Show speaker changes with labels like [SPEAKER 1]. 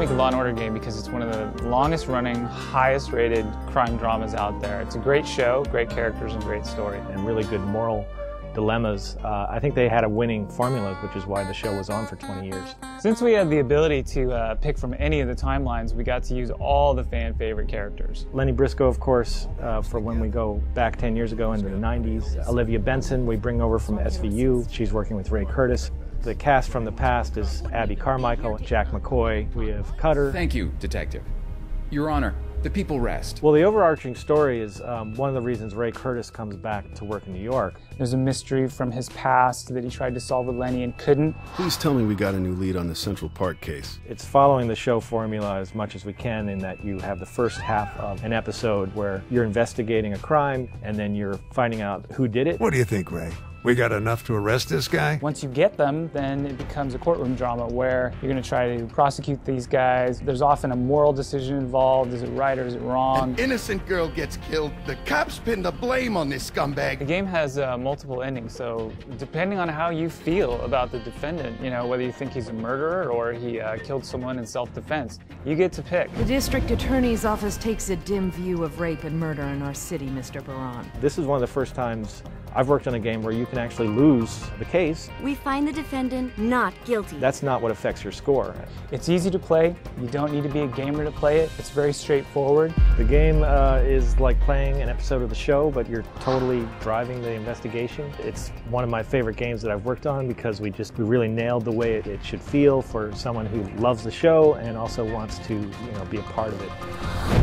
[SPEAKER 1] to make a Law & Order game because it's one of the longest running, highest rated crime dramas out there. It's a great show, great characters, and great story.
[SPEAKER 2] And really good moral dilemmas. I think they had a winning formula, which is why the show was on for 20 years.
[SPEAKER 1] Since we had the ability to pick from any of the timelines, we got to use all the fan favorite characters.
[SPEAKER 2] Lenny Briscoe, of course, for when we go back 10 years ago into the 90s. Olivia Benson, we bring over from SVU. She's working with Ray Curtis. The cast from the past is Abby Carmichael, Jack McCoy. We have Cutter.
[SPEAKER 3] Thank you, Detective. Your Honor, the people rest.
[SPEAKER 2] Well, the overarching story is one of the reasons Ray Curtis comes back to work in New York.
[SPEAKER 1] There's a mystery from his past that he tried to solve with Lenny and couldn't.
[SPEAKER 4] Please tell me we got a new lead on the Central Park case.
[SPEAKER 2] It's following the show formula as much as we can in that you have the first half of an episode where you're investigating a crime and then you're finding out who did it.
[SPEAKER 5] What do you think, Ray? We got enough to arrest this guy?
[SPEAKER 1] Once you get them, then it becomes a courtroom drama where you're going to try to prosecute these guys. There's often a moral decision involved. Is it right or is it wrong?
[SPEAKER 6] An innocent girl gets killed. The cops pin the blame on this scumbag.
[SPEAKER 1] The game has multiple endings, so depending on how you feel about the defendant, whether you think he's a murderer or he killed someone in self-defense, you get to pick.
[SPEAKER 7] The district attorney's office takes a dim view of rape and murder in our city, Mr. Baran.
[SPEAKER 2] This is one of the first times I've worked on a game where you can actually lose the case.
[SPEAKER 8] We find the defendant not guilty.
[SPEAKER 2] That's not what affects your score.
[SPEAKER 1] It's easy to play. You don't need to be a gamer to play it. It's very straightforward.
[SPEAKER 2] The game is like playing an episode of the show, but you're totally driving the investigation. It's one of my favorite games that I've worked on because we really nailed the way it should feel for someone who loves the show and also wants to be a part of it.